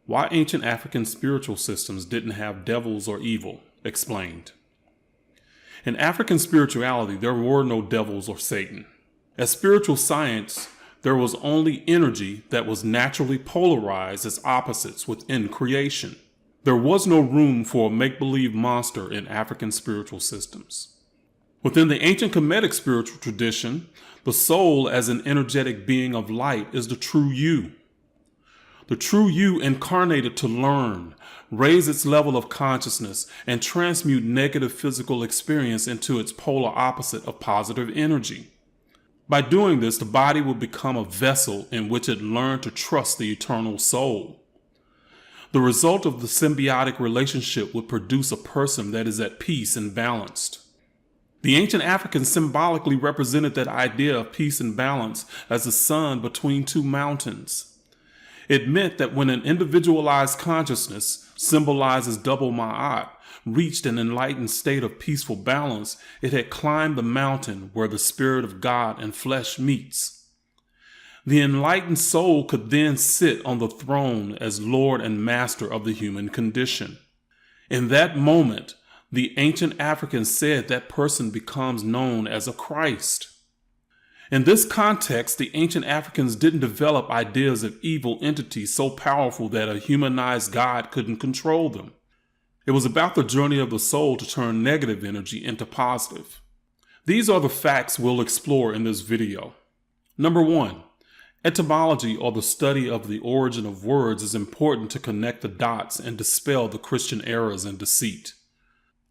Why ancient African spiritual systems didn't have devils or evil, explained. In African spirituality, there were no devils or Satan. As spiritual science, there was only energy that was naturally polarized as opposites within creation. There was no room for a make-believe monster in African spiritual systems. Within the ancient Kemetic spiritual tradition, the soul as an energetic being of light is the true you. The true you incarnated to learn, raise its level of consciousness, and transmute negative physical experience into its polar opposite of positive energy. By doing this, the body would become a vessel in which it learned to trust the eternal soul. The result of the symbiotic relationship would produce a person that is at peace and balanced. The ancient Africans symbolically represented that idea of peace and balance as the sun between two mountains. It meant that when an individualized consciousness, symbolized as double ma'at, reached an enlightened state of peaceful balance, it had climbed the mountain where the spirit of God and flesh meets. The enlightened soul could then sit on the throne as Lord and Master of the human condition. In that moment, the ancient Africans said that person becomes known as a Christ. In this context, the ancient Africans didn't develop ideas of evil entities so powerful that a humanized God couldn't control them. It was about the journey of the soul to turn negative energy into positive. These are the facts we'll explore in this video. Number 1, etymology, or the study of the origin of words, is important to connect the dots and dispel the Christian errors and deceit.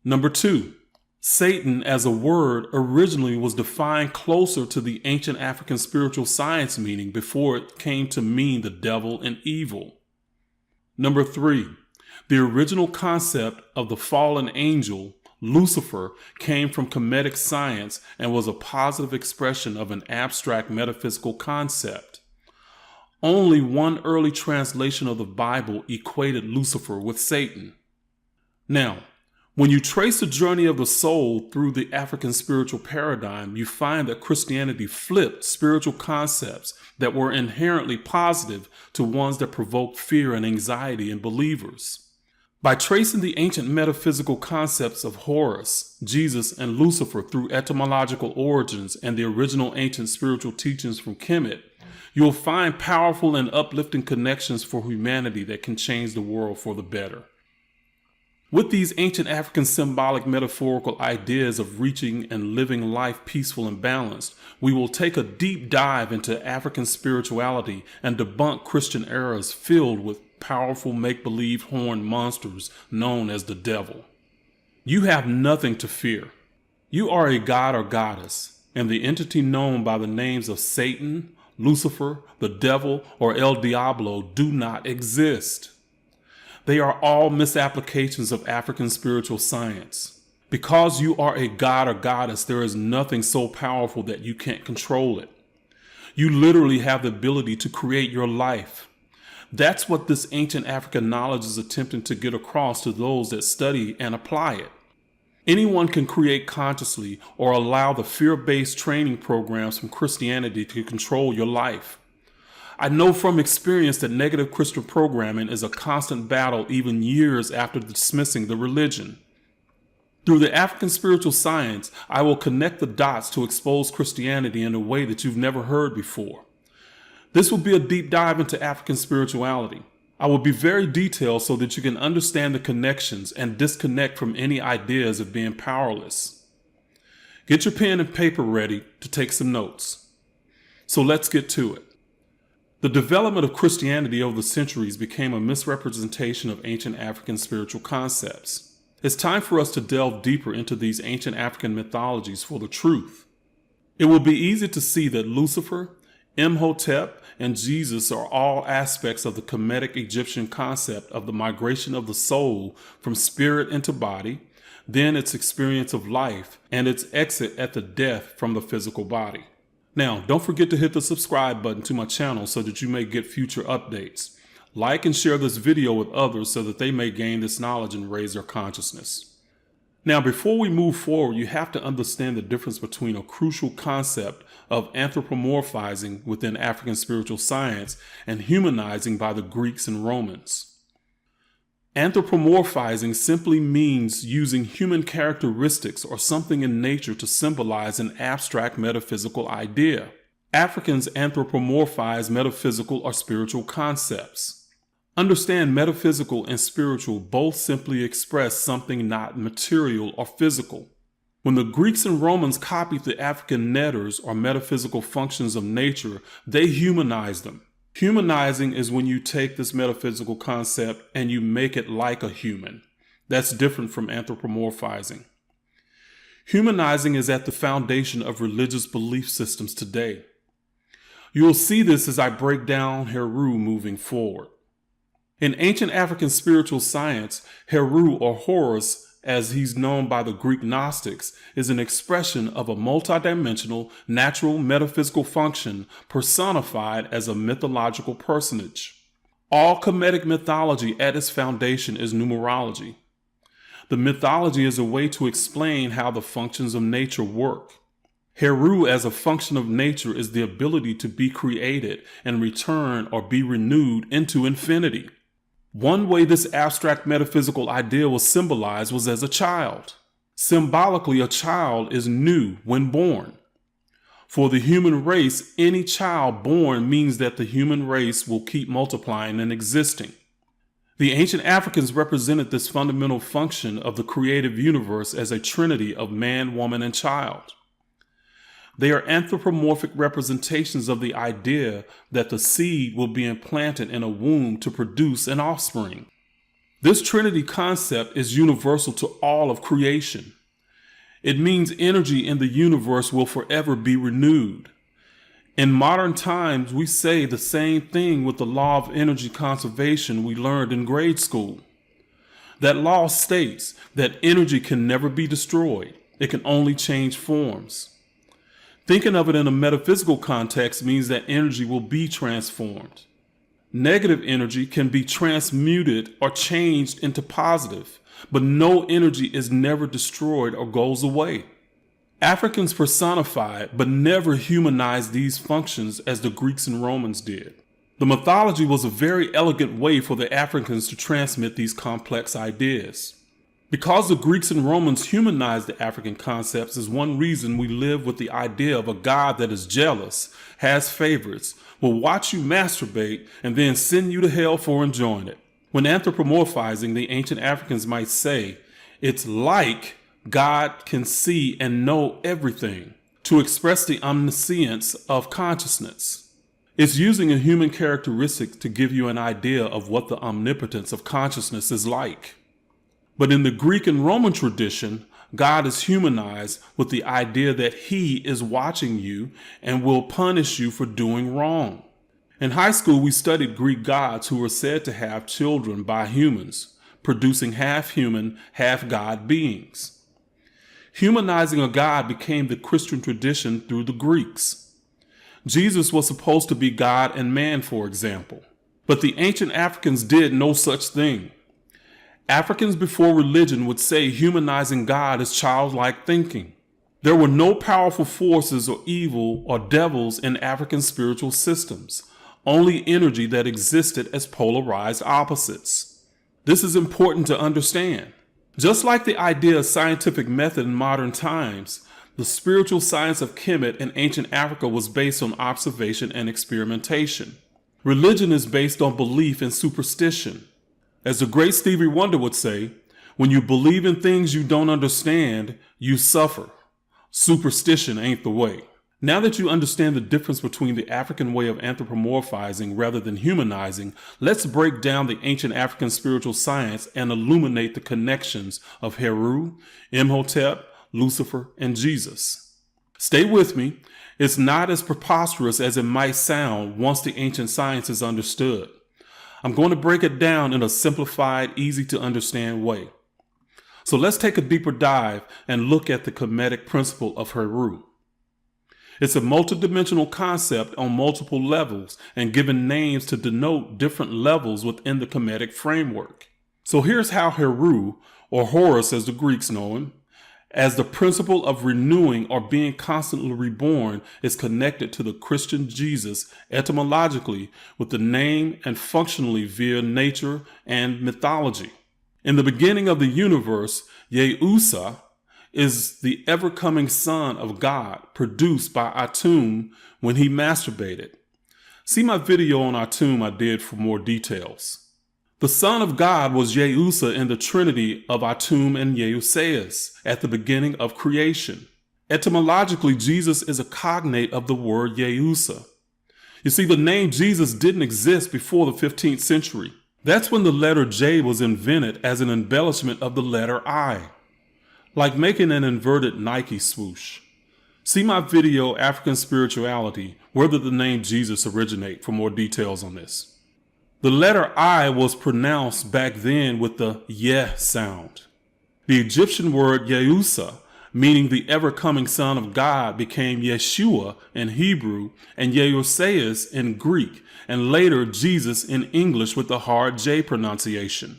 Number 2, Satan as a word originally was defined closer to the ancient African spiritual science meaning before it came to mean the devil and evil. Number 3, the original concept of the fallen angel, Lucifer, came from Kemetic science and was a positive expression of an abstract metaphysical concept. Only one early translation of the Bible equated Lucifer with Satan. Now, when you trace the journey of the soul through the African spiritual paradigm, you find that Christianity flipped spiritual concepts that were inherently positive to ones that provoked fear and anxiety in believers. By tracing the ancient metaphysical concepts of Horus, Jesus, and Lucifer through etymological origins and the original ancient spiritual teachings from Kemet, you'll find powerful and uplifting connections for humanity that can change the world for the better. With these ancient African symbolic metaphorical ideas of reaching and living life peaceful and balanced, we will take a deep dive into African spirituality and debunk Christian errors filled with powerful make-believe horned monsters known as the devil. You have nothing to fear. You are a god or goddess, and the entity known by the names of Satan, Lucifer, the devil, or El Diablo do not exist. They are all misapplications of African spiritual science. Because you are a god or goddess, there is nothing so powerful that you can't control it. You literally have the ability to create your life. That's what this ancient African knowledge is attempting to get across to those that study and apply it. Anyone can create consciously or allow the fear-based training programs from Christianity to control your life. I know from experience that negative Christian programming is a constant battle even years after dismissing the religion. Through the African spiritual science, I will connect the dots to expose Christianity in a way that you've never heard before. This will be a deep dive into African spirituality. I will be very detailed so that you can understand the connections and disconnect from any ideas of being powerless. Get your pen and paper ready to take some notes. So let's get to it. The development of Christianity over the centuries became a misrepresentation of ancient African spiritual concepts. It's time for us to delve deeper into these ancient African mythologies for the truth. It will be easy to see that Lucifer, Imhotep, and Jesus are all aspects of the Kemetic Egyptian concept of the migration of the soul from spirit into body, then its experience of life, and its exit at the death from the physical body. Now, don't forget to hit the subscribe button to my channel so that you may get future updates. Like and share this video with others so that they may gain this knowledge and raise their consciousness. Now, before we move forward, you have to understand the difference between a crucial concept of anthropomorphizing within African spiritual science and humanizing by the Greeks and Romans. Anthropomorphizing simply means using human characteristics or something in nature to symbolize an abstract metaphysical idea. Africans anthropomorphize metaphysical or spiritual concepts. Understand metaphysical and spiritual both simply express something not material or physical. When the Greeks and Romans copied the African netters or metaphysical functions of nature, they humanized them. Humanizing is when you take this metaphysical concept and you make it like a human. That's different from anthropomorphizing. Humanizing is at the foundation of religious belief systems today. You'll see this as I break down Heru moving forward. In ancient African spiritual science, Heru or Horus, as he's known by the Greek Gnostics, is an expression of a multidimensional, natural metaphysical function personified as a mythological personage. All Kemetic mythology at its foundation is numerology. The mythology is a way to explain how the functions of nature work. Heru as a function of nature is the ability to be created and return or be renewed into infinity. One way this abstract metaphysical idea was symbolized was as a child. Symbolically, a child is new when born. For the human race, any child born means that the human race will keep multiplying and existing. The ancient Africans represented this fundamental function of the creative universe as a trinity of man, woman, and child. They are anthropomorphic representations of the idea that the seed will be implanted in a womb to produce an offspring. This Trinity concept is universal to all of creation. It means energy in the universe will forever be renewed. In modern times, we say the same thing with the law of energy conservation we learned in grade school. That law states that energy can never be destroyed. It can only change forms. Thinking of it in a metaphysical context means that energy will be transformed. Negative energy can be transmuted or changed into positive, but no energy is never destroyed or goes away. Africans personified but never humanized these functions as the Greeks and Romans did. The mythology was a very elegant way for the Africans to transmit these complex ideas. Because the Greeks and Romans humanized the African concepts is one reason we live with the idea of a God that is jealous, has favorites, will watch you masturbate, and then send you to hell for enjoying it. When anthropomorphizing, the ancient Africans might say, it's like God can see and know everything, to express the omniscience of consciousness. It's using a human characteristic to give you an idea of what the omnipotence of consciousness is like. But in the Greek and Roman tradition, God is humanized with the idea that he is watching you and will punish you for doing wrong. In high school, we studied Greek gods who were said to have children by humans, producing half human, half god beings. Humanizing a god became the Christian tradition through the Greeks. Jesus was supposed to be God and man, for example, but the ancient Africans did no such thing. Africans before religion would say humanizing God is childlike thinking. There were no powerful forces or evil or devils in African spiritual systems, only energy that existed as polarized opposites. This is important to understand. Just like the idea of scientific method in modern times, the spiritual science of Kemet in ancient Africa was based on observation and experimentation. Religion is based on belief and superstition. As the great Stevie Wonder would say, when you believe in things you don't understand, you suffer. Superstition ain't the way. Now that you understand the difference between the African way of anthropomorphizing rather than humanizing, let's break down the ancient African spiritual science and illuminate the connections of Heru, Imhotep, Lucifer, and Jesus. Stay with me. It's not as preposterous as it might sound once the ancient science is understood. I'm going to break it down in a simplified, easy to understand way. So let's take a deeper dive and look at the Kemetic principle of Heru. It's a multidimensional concept on multiple levels and given names to denote different levels within the Kemetic framework. So here's how Heru, or Horus as the Greeks know him, as the principle of renewing or being constantly reborn is connected to the Christian Jesus etymologically with the name and functionally via nature and mythology. In the beginning of the universe, Yeusa is the ever-coming son of God produced by Atum when he masturbated. See my video on Atum I did for more details. The Son of God was Yeusa in the Trinity of Atum and Yeuseus at the beginning of creation. Etymologically, Jesus is a cognate of the word Yeusa. You see, the name Jesus didn't exist before the 15th century. That's when the letter J was invented as an embellishment of the letter I, like making an inverted Nike swoosh. See my video, African Spirituality, where did the name Jesus originate, for more details on this. The letter I was pronounced back then with the Ye sound. The Egyptian word Yeusa, meaning the ever-coming Son of God, became Yeshua in Hebrew and Yeuseus in Greek, and later Jesus in English with the hard J pronunciation.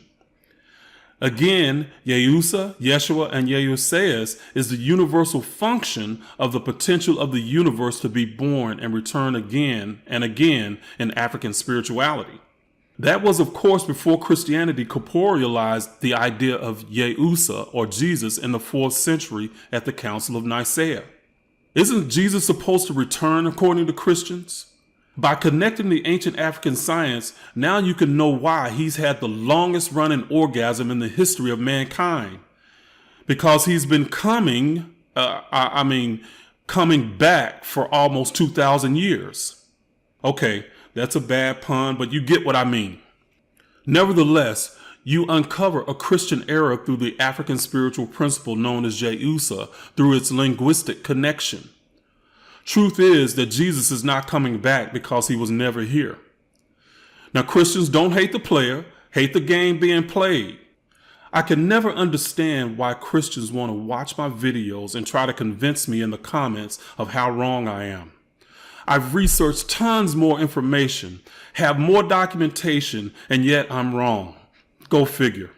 Again, Yeusa, Yeshua, and Yeuseus is the universal function of the potential of the universe to be born and return again and again in African spirituality. That was, of course, before Christianity corporealized the idea of Yeusa or Jesus in the 4th century at the Council of Nicaea. Isn't Jesus supposed to return according to Christians? By connecting the ancient African science, now you can know why he's had the longest running orgasm in the history of mankind. Because he's been coming back for almost 2,000 years. Okay, that's a bad pun, but you get what I mean. Nevertheless, you uncover a Christian era through the African spiritual principle known as Yeusa through its linguistic connection. Truth is that Jesus is not coming back because he was never here. Now, Christians, don't hate the player, hate the game being played. I can never understand why Christians want to watch my videos and try to convince me in the comments of how wrong I am. I've researched tons more information, have more documentation, and yet I'm wrong. Go figure.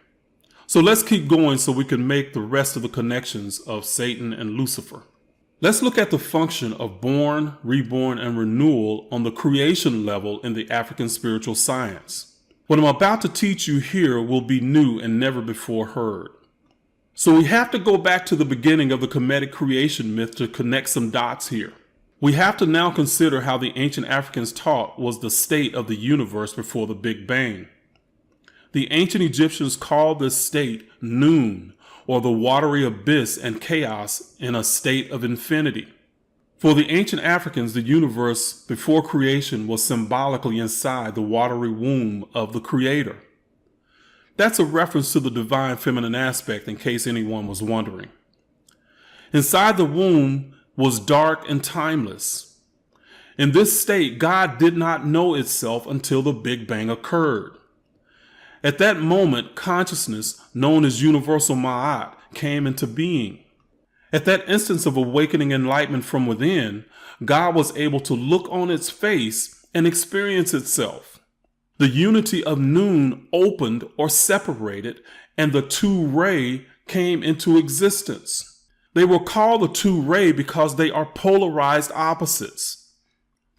So let's keep going so we can make the rest of the connections of Satan and Lucifer. Let's look at the function of born, reborn, and renewal on the creation level in the African spiritual science. What I'm about to teach you here will be new and never before heard. So we have to go back to the beginning of the Kemetic creation myth to connect some dots here. We have to now consider how the ancient Africans taught was the state of the universe before the Big Bang. The ancient Egyptians called this state noon, or the watery abyss and chaos in a state of infinity. For the ancient Africans, the universe before creation was symbolically inside the watery womb of the Creator. That's a reference to the divine feminine aspect, in case anyone was wondering. Inside the womb was dark and timeless. In this state, God did not know itself until the Big Bang occurred. At that moment, consciousness, known as universal Ma'at, came into being. At that instance of awakening enlightenment from within, God was able to look on its face and experience itself. The unity of noon opened or separated, and the two-ray came into existence. They were called the two-ray because they are polarized opposites.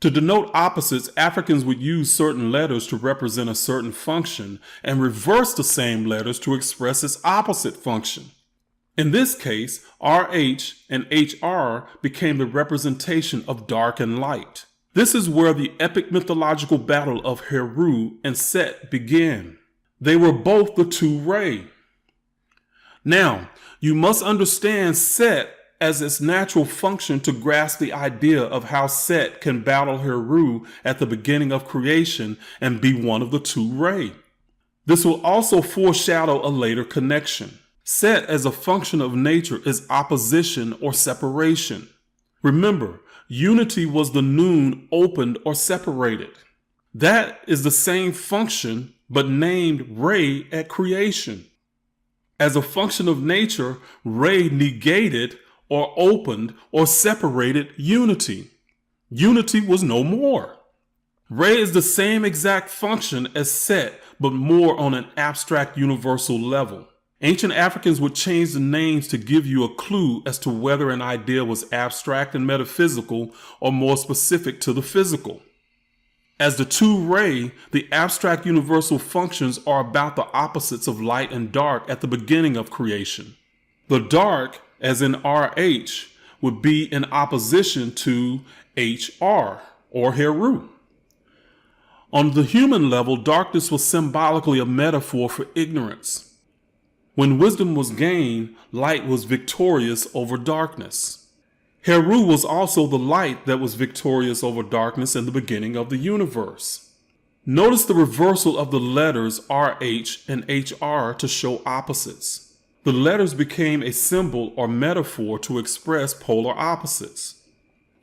To denote opposites, Africans would use certain letters to represent a certain function and reverse the same letters to express its opposite function. In this case, RH and HR became the representation of dark and light. This is where the epic mythological battle of Heru and Set began. They were both the two-ray. Now, you must understand Set as its natural function to grasp the idea of how Set can battle Heru at the beginning of creation and be one of the two-ray. This will also foreshadow a later connection. Set as a function of nature is opposition or separation. Remember, unity was the noon opened or separated. That is the same function but named Ray at creation. As a function of nature, Ray negated or opened or separated unity. Unity was no more. Ray is the same exact function as Set, but more on an abstract universal level. Ancient Africans would change the names to give you a clue as to whether an idea was abstract and metaphysical or more specific to the physical. As the two-ray, the abstract universal functions are about the opposites of light and dark at the beginning of creation. The dark, as in RH, would be in opposition to HR, or Heru. On the human level, darkness was symbolically a metaphor for ignorance. When wisdom was gained, light was victorious over darkness. Heru was also the light that was victorious over darkness in the beginning of the universe. Notice the reversal of the letters RH and HR to show opposites. The letters became a symbol or metaphor to express polar opposites.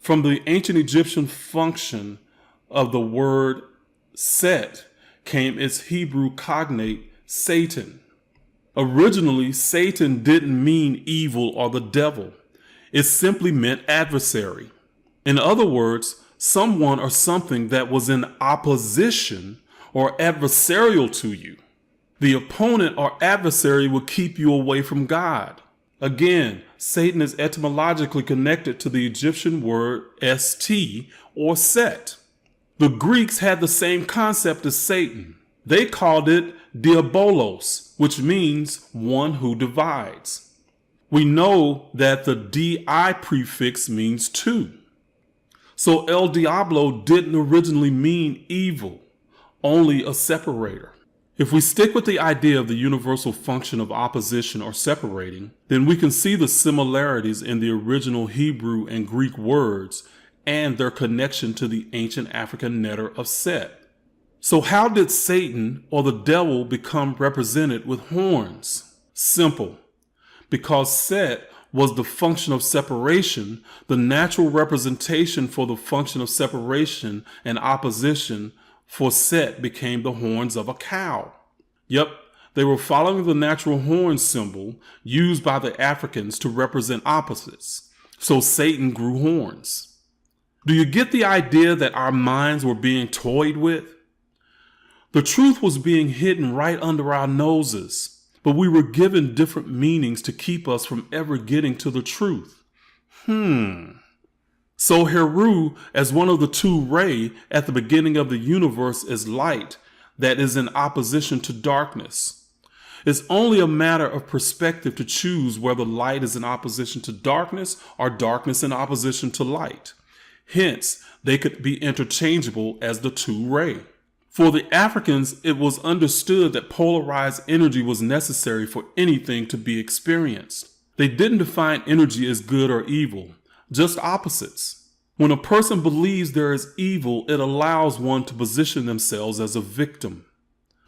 From the ancient Egyptian function of the word Set came its Hebrew cognate Satan. Originally, Satan didn't mean evil or the devil. It simply meant adversary. In other words, someone or something that was in opposition or adversarial to you. The opponent or adversary will keep you away from God. Again, Satan is etymologically connected to the Egyptian word St or Set. The Greeks had the same concept as Satan. They called it diabolos, which means one who divides. We know that the di prefix means two. So El Diablo didn't originally mean evil, only a separator. If we stick with the idea of the universal function of opposition or separating, then we can see the similarities in the original Hebrew and Greek words and their connection to the ancient African letter of Set. So how did Satan or the devil become represented with horns? Simple. Because Set was the function of separation, the natural representation for the function of separation and opposition for Set became the horns of a cow. Yep, they were following the natural horn symbol used by the Africans to represent opposites. So Satan grew horns. Do you get the idea that our minds were being toyed with? The truth was being hidden right under our noses, but we were given different meanings to keep us from ever getting to the truth. So Heru, as one of the two ray at the beginning of the universe, is light that is in opposition to darkness. It's only a matter of perspective to choose whether light is in opposition to darkness or darkness in opposition to light. Hence, they could be interchangeable as the two ray. For the Africans, it was understood that polarized energy was necessary for anything to be experienced. They didn't define energy as good or evil, just opposites. When a person believes there is evil, it allows one to position themselves as a victim.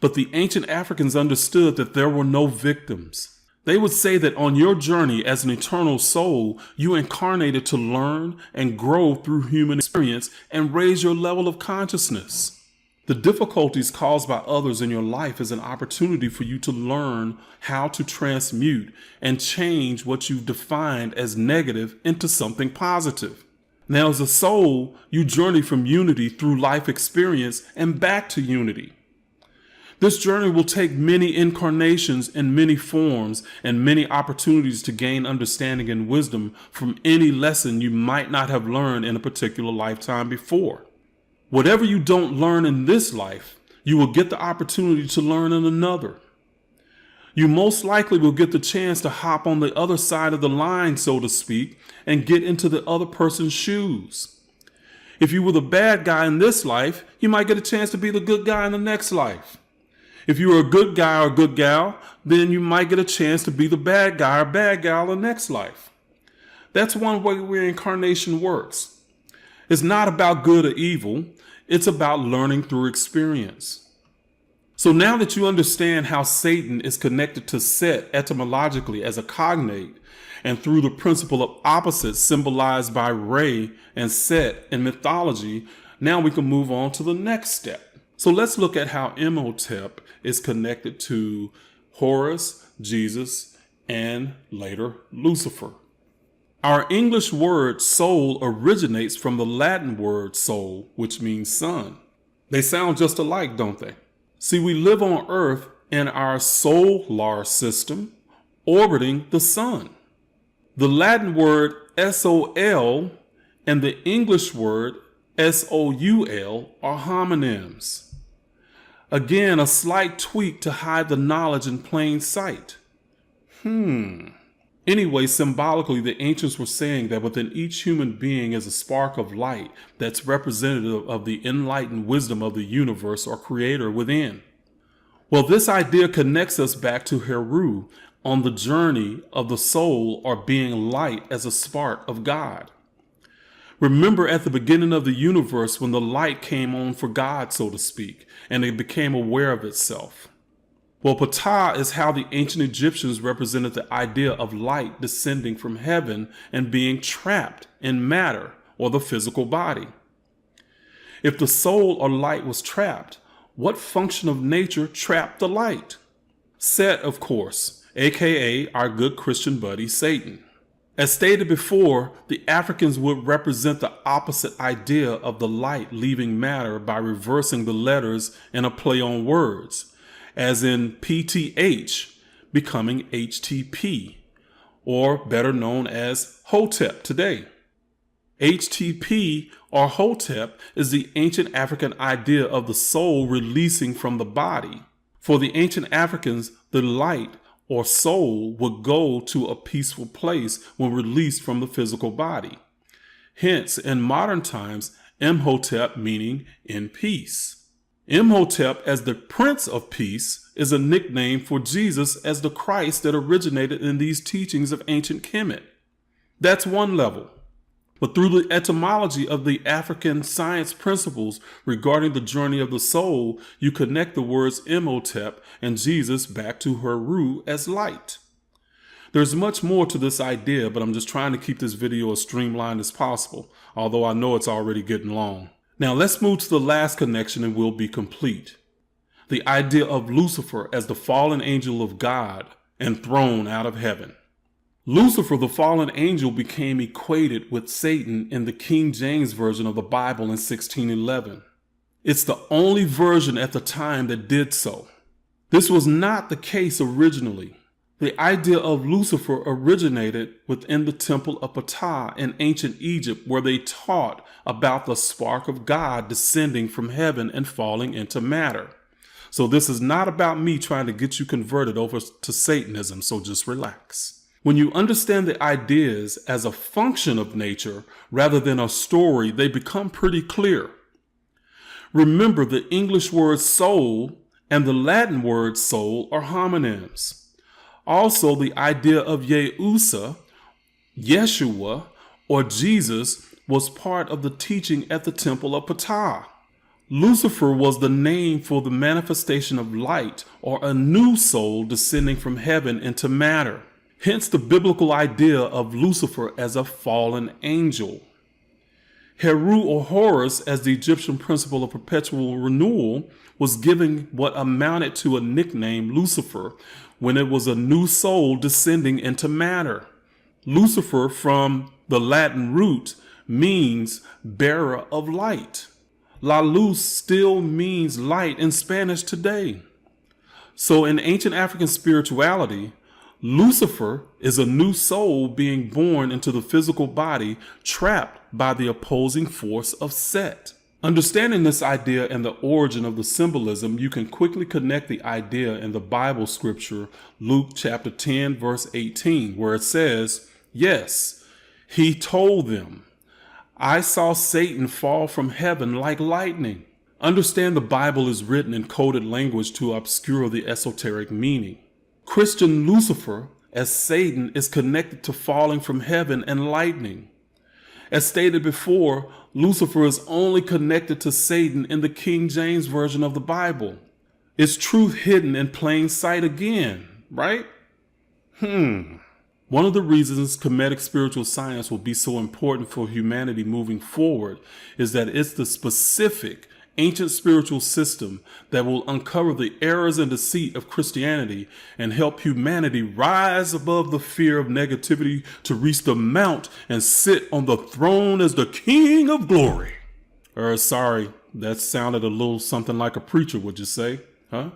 But the ancient Africans understood that there were no victims. They would say that on your journey as an eternal soul, you incarnated to learn and grow through human experience and raise your level of consciousness. The difficulties caused by others in your life is an opportunity for you to learn how to transmute and change what you've defined as negative into something positive. Now, as a soul, you journey from unity through life experience and back to unity. This journey will take many incarnations in many forms and many opportunities to gain understanding and wisdom from any lesson you might not have learned in a particular lifetime before. Whatever you don't learn in this life, you will get the opportunity to learn in another. You most likely will get the chance to hop on the other side of the line, so to speak, and get into the other person's shoes. If you were the bad guy in this life, you might get a chance to be the good guy in the next life. If you were a good guy or good gal, then you might get a chance to be the bad guy or bad gal in the next life. That's one way reincarnation works. It's not about good or evil. It's about learning through experience. So now that you understand how Satan is connected to Set etymologically as a cognate, and through the principle of opposites symbolized by Re and Set in mythology, now we can move on to the next step. So let's look at how Imhotep is connected to Horus, Jesus, and later Lucifer. Our English word soul originates from the Latin word sol, which means sun. They sound just alike, don't they? See, we live on Earth in our solar system, orbiting the sun. The Latin word sol and the English word SOUL are homonyms. Again, a slight tweak to hide the knowledge in plain sight. Anyway, symbolically, the ancients were saying that within each human being is a spark of light that's representative of the enlightened wisdom of the universe or creator within. Well, this idea connects us back to Horus on the journey of the soul or being light as a spark of God. Remember at the beginning of the universe when the light came on for God, so to speak, and it became aware of itself. Well, Ptah is how the ancient Egyptians represented the idea of light descending from heaven and being trapped in matter or the physical body. If the soul or light was trapped, what function of nature trapped the light? Set, of course, aka our good Christian buddy Satan. As stated before, the Africans would represent the opposite idea of the light leaving matter by reversing the letters in a play on words, as in PTH becoming HTP, or better known as Hotep today. HTP or Hotep is the ancient African idea of the soul releasing from the body. For the ancient Africans, the light or soul would go to a peaceful place when released from the physical body. Hence, in modern times, Imhotep meaning in peace. Imhotep as the Prince of Peace is a nickname for Jesus as the Christ that originated in these teachings of ancient Kemet. That's one level. But through the etymology of the African science principles regarding the journey of the soul, you connect the words Imhotep and Jesus back to Horus as light. There's much more to this idea, but I'm just trying to keep this video as streamlined as possible, although I know it's already getting long. Now let's move to the last connection and we'll be complete. The idea of Lucifer as the fallen angel of God and thrown out of heaven. Lucifer, the fallen angel, became equated with Satan in the King James Version of the Bible in 1611. It's the only version at the time that did so. This was not the case originally. The idea of Lucifer originated within the temple of Ptah in ancient Egypt, where they taught about the spark of God descending from heaven and falling into matter. So this is not about me trying to get you converted over to Satanism, so just relax. When you understand the ideas as a function of nature rather than a story, they become pretty clear. Remember, the English word soul and the Latin word soul are homonyms. Also, the idea of Yehusa, Yeshua, or Jesus was part of the teaching at the temple of Ptah. Lucifer was the name for the manifestation of light or a new soul descending from heaven into matter. Hence the biblical idea of Lucifer as a fallen angel. Horus or Horus, as the Egyptian principle of perpetual renewal, was given what amounted to a nickname Lucifer when it was a new soul descending into matter. Lucifer, from the Latin root, means bearer of light. La luz still means light in Spanish today. So in ancient African spirituality, Lucifer is a new soul being born into the physical body, trapped by the opposing force of Set. Understanding this idea and the origin of the symbolism, you can quickly connect the idea in the Bible scripture, Luke chapter 10, verse 18, where it says, "Yes, he told them, I saw Satan fall from heaven like lightning." Understand the Bible is written in coded language to obscure the esoteric meaning. Christian Lucifer, as Satan, is connected to falling from heaven and lightning. As stated before, Lucifer is only connected to Satan in the King James Version of the Bible. Is truth hidden in plain sight again, right? One of the reasons Kemetic spiritual science will be so important for humanity moving forward is that it's the specific ancient spiritual system that will uncover the errors and deceit of Christianity and help humanity rise above the fear of negativity to reach the mount and sit on the throne as the King of Glory. Sorry, that sounded a little something like a preacher, would you say? Huh?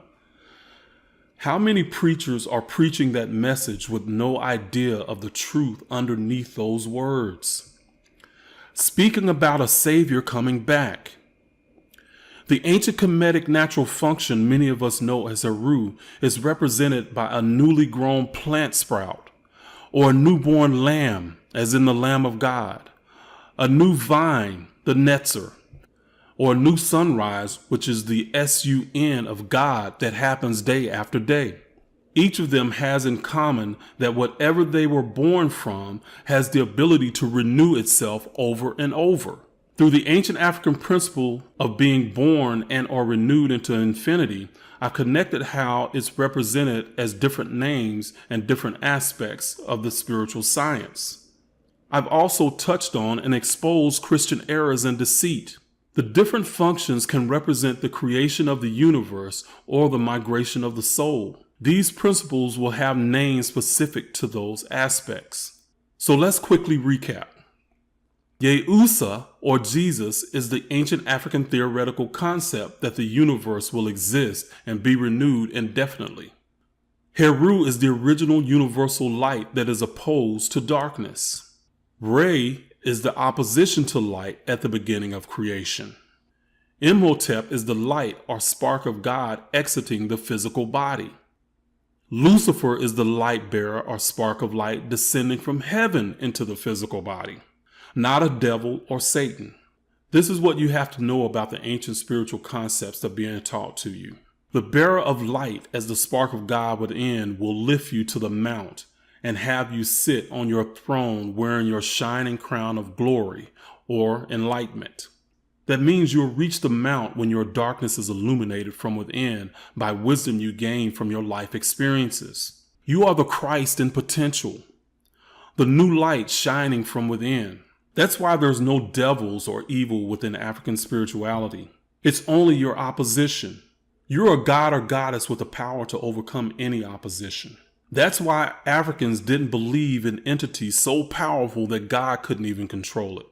How many preachers are preaching that message with no idea of the truth underneath those words? speaking about a savior coming back. The ancient Kemetic natural function many of us know as Heru is represented by a newly grown plant sprout, or a newborn lamb, as in the Lamb of God, a new vine, the Netzer, or a new sunrise, which is the sun of God that happens day after day. Each of them has in common that whatever they were born from has the ability to renew itself over and over. Through the ancient African principle of being born and or renewed into infinity, I've connected how it's represented as different names and different aspects of the spiritual science. I've also touched on and exposed Christian errors and deceit. The different functions can represent the creation of the universe or the migration of the soul. These principles will have names specific to those aspects. So let's quickly recap. Yehusa, or Jesus, is the ancient African theoretical concept that the universe will exist and be renewed indefinitely. Heru is the original universal light that is opposed to darkness. Re is the opposition to light at the beginning of creation. Imhotep is the light or spark of God exiting the physical body. Lucifer is the light bearer or spark of light descending from heaven into the physical body, not a devil or Satan. This is what you have to know about the ancient spiritual concepts that are being taught to you. The bearer of light as the spark of God within will lift you to the mount and have you sit on your throne wearing your shining crown of glory or enlightenment. That means you'll reach the mount when your darkness is illuminated from within by wisdom you gain from your life experiences. You are the Christ in potential, the new light shining from within. That's why there's no devils or evil within African spirituality. It's only your opposition. You're a god or goddess with the power to overcome any opposition. That's why Africans didn't believe in entities so powerful that God couldn't even control it.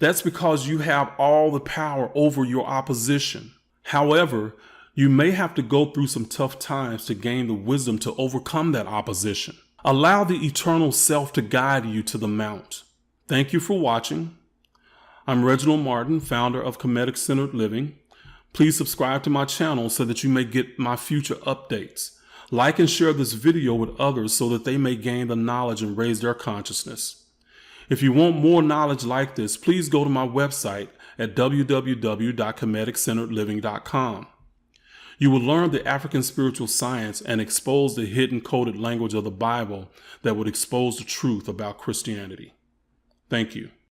That's because you have all the power over your opposition. However, you may have to go through some tough times to gain the wisdom to overcome that opposition. Allow the eternal self to guide you to the mount. Thank you for watching. I'm Reginald Martin, founder of Kemetic Centered Living. Please subscribe to my channel so that you may get my future updates. Like and share this video with others so that they may gain the knowledge and raise their consciousness. If you want more knowledge like this, please go to my website at www.kemeticcenteredliving.com. You will learn the African spiritual science and expose the hidden coded language of the Bible that would expose the truth about Christianity. Thank you.